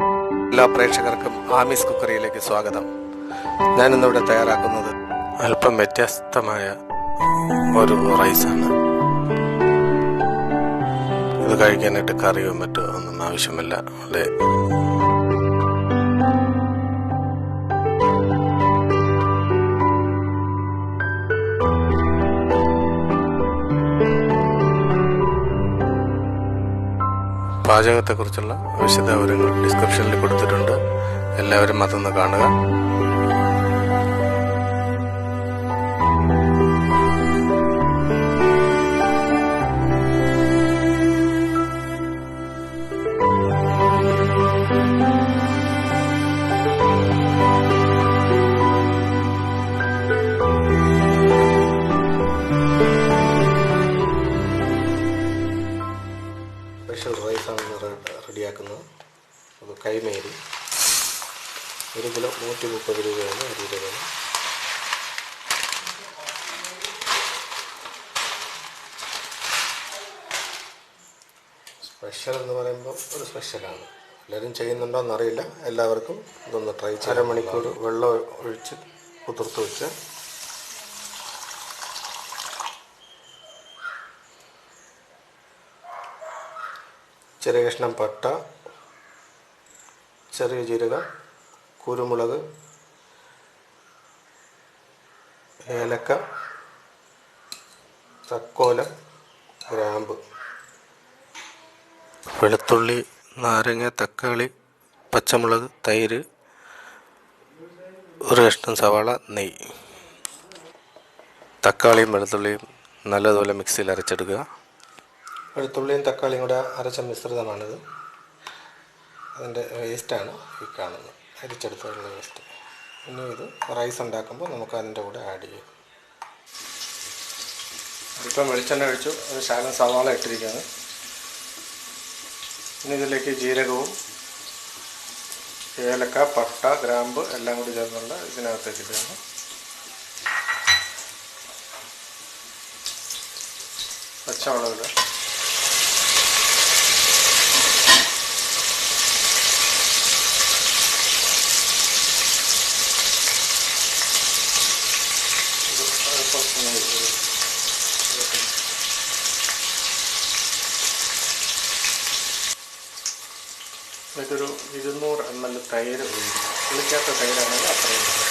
എല്ലാ പ്രേക്ഷകർക്കും ആമീസ് കുക്കറിയിലേക്ക് സ്വാഗതം. ഞാനിന്നിവിടെ തയ്യാറാക്കുന്നത് അല്പം വ്യത്യസ്തമായ ഒരു റൈസാണ്. ഇത് കഴിക്കാനായിട്ട് കറിയോ മറ്റോ ഒന്നും ആവശ്യമില്ല. അതെ, പാചകത്തെക്കുറിച്ചുള്ള വിശദവിവരങ്ങൾ ഡിസ്ക്രിപ്ഷനിൽ കൊടുത്തിട്ടുണ്ട്. എല്ലാവരും അതൊന്ന് കാണുക. സ്പെഷ്യൽ റൈസാണ് റെഡിയാക്കുന്നത്. അത് കൈമേരി 1 കിലോ 130 രൂപയാണ് അരിയുടെ വില. സ്പെഷ്യൽ എന്ന് പറയുമ്പോൾ ഒരു സ്പെഷ്യലാണ്. എല്ലാവരും ചെയ്യുന്നുണ്ടോ എന്നറിയില്ല. എല്ലാവർക്കും ഇതൊന്ന് ട്രൈ ചെയ്യാം. 1/2 മണിക്കൂർ വെള്ളം ഒഴിച്ച് കുതിർത്ത് വെച്ച് ചെറിയ കഷ്ണം പട്ട, ചെറിയ ജീരകം, കുരുമുളക്, ഏലക്ക, തക്കോലം, ഗ്രാമ്പ്, വെളുത്തുള്ളി, നാരങ്ങ, തക്കാളി, പച്ചമുളക്, തൈര്, 1 കഷ്ണം സവാള, നെയ്യ്. തക്കാളിയും വെളുത്തുള്ളിയും നല്ലതുപോലെ മിക്സിയിൽ അരച്ചെടുക്കുക. വെളുത്തുള്ളിയും തക്കാളിയും കൂടെ അരച്ച മിശ്രിതമാണിത്. അതിൻ്റെ വേസ്റ്റാണ് ഈ കാണുന്നത്, അരിച്ചെടുത്തുള്ള വേസ്റ്റ്. ഇനി ഇത് റൈസ് ഉണ്ടാക്കുമ്പോൾ നമുക്ക് അതിൻ്റെ കൂടെ ആഡ് ചെയ്യാം. ഇപ്പം വെളിച്ചെണ്ണ ഒഴിച്ചു, ഒരു ശകലം സവാള ഇട്ടിരിക്കുകയാണ്. ഇനി ഇതിലേക്ക് ജീരകവും ഏലക്ക, പട്ട, ഗ്രാമ്പ് എല്ലാം കൂടി ചേർന്നുള്ള ഇതിനകത്തേക്ക് ഇടുകയാണ്. പച്ചമുളക് ഇടുക. ഇതൊരു 200 ml തൈര് ഒഴിക്കും. പുളിക്കാത്ത തൈരാണെങ്കിൽ അത്രയും മതി.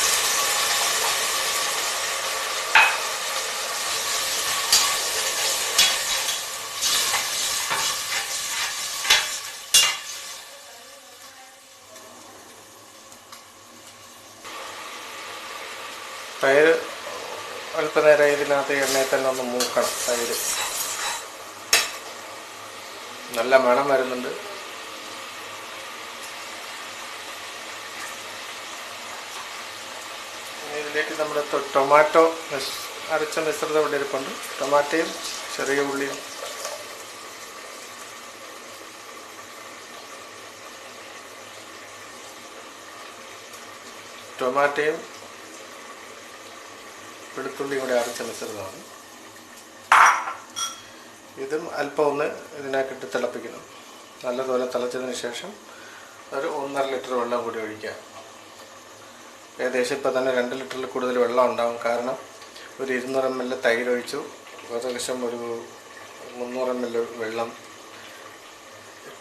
തൈര് അല്പനേരം ഇതിനകത്ത് എണ്ണയിൽ തന്നെ ഒന്ന് മൂക്കണം. തൈര് നല്ല മണം വരുന്നുണ്ട്. ഇതിലേക്ക് നമ്മുടെ ടൊമാറ്റോ അരച്ച മിശ്രിതം ഇവിടെ ഇരിപ്പുണ്ട്. ടൊമാറ്റോയും ചെറിയ ഉള്ളിയും വെളുത്തുള്ളിയും കൂടെ അരച്ച മിശ്രിതമാണ്. ഇതും അല്പം ഒന്ന് ഇതിനകത്തിട്ട് തിളപ്പിക്കണം. നല്ലതുപോലെ തിളച്ചതിന് ശേഷം ഒരു 1.5 ലിറ്റർ വെള്ളം കൂടി ഒഴിക്കുക. ഏകദേശം ഇപ്പോൾ തന്നെ 2 ലിറ്ററിൽ കൂടുതൽ വെള്ളം ഉണ്ടാകും. കാരണം ഒരു 200 ml തൈര് ഒഴിച്ചു, ഏകദേശം ഒരു 300 ml വെള്ളം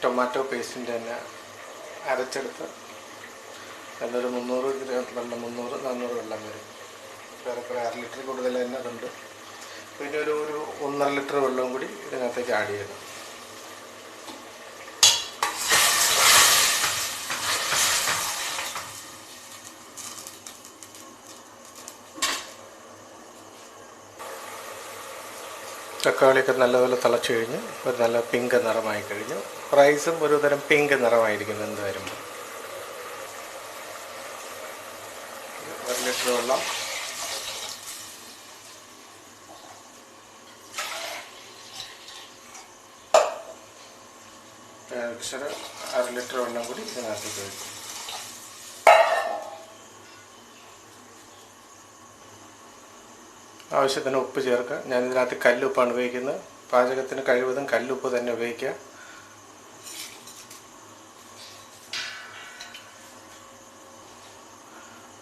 ടൊമാറ്റോ പേസ്റ്റിൻ്റെ തന്നെ അരച്ചെടുത്ത് എന്നൊരു 300 ഗ്രാം വെള്ളം, 300-400 വെള്ളം വരും. ഏറെക്കുറെ 1/2 ലിറ്റർ കൂടുതൽ തന്നെ അതുണ്ട്. പിന്നെ ഒരു 1.5 ലിറ്റർ വെള്ളവും കൂടി ഇതിനകത്തേക്ക് ആഡ് ചെയ്യണം. തക്കാളിയൊക്കെ നല്ലപോലെ തിളച്ച് കഴിഞ്ഞ് ഒരു നല്ല പിങ്ക് നിറമായി കഴിഞ്ഞു. റൈസും ഒരു തരം പിങ്ക് നിറമായിരിക്കും എന്ത് വരുമ്പോൾ. 1 ലിറ്റർ വെള്ളം, ഏകദേശം 1/2 ലിറ്റർ വെള്ളം കൂടി ഇതിനകത്തേക്ക് ഒഴിക്കും. ആവശ്യത്തിന് ഉപ്പ് ചേർക്കുക. ഞാനിതിനകത്ത് കല്ലുപ്പാണ് ഉപയോഗിക്കുന്നത്. പാചകത്തിന് കഴിവതും കല്ലുപ്പ് തന്നെ ഉപയോഗിക്കുക.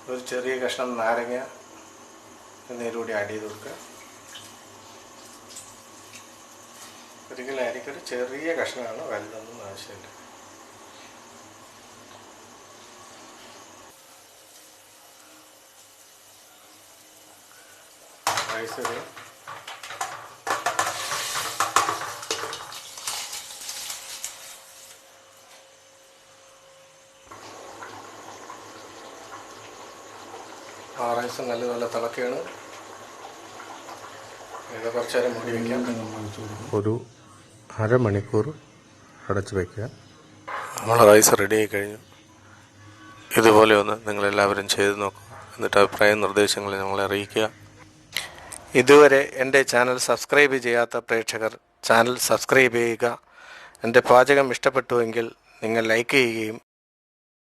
ഒരു ചെറിയ കഷ്ണം നാരങ്ങ നീരുകൂടി ആഡ് ചെയ്ത് കൊടുക്കുക. ഒരിക്കലും അരിക്കൊരു ചെറിയ കഷ്ണമാണ്, വലുതൊന്നും ആവശ്യമില്ല. റൈസ് ഒരു റൈസ് നല്ലതുപോലെ തിളക്കുകയാണ്. ഇത് കുറച്ച് നേരം മൂടി വയ്ക്കാം. ഒരു അരമണിക്കൂർ അടച്ച് വയ്ക്കുക. നമ്മൾ റൈസ് റെഡി ആയി കഴിഞ്ഞു. ഇതുപോലെ ഒന്ന് നിങ്ങളെല്ലാവരും ചെയ്ത് നോക്കുക. എന്നിട്ട് അഭിപ്രായ നിർദ്ദേശങ്ങൾ ഞങ്ങളെ അറിയിക്കുക. ഇതുവരെ എൻ്റെ ചാനൽ സബ്സ്ക്രൈബ് ചെയ്യാത്ത പ്രേക്ഷകർ ചാനൽ സബ്സ്ക്രൈബ് ചെയ്യുക. എൻ്റെ പാചകം ഇഷ്ടപ്പെട്ടുവെങ്കിൽ നിങ്ങൾ ലൈക്ക് ചെയ്യുകയും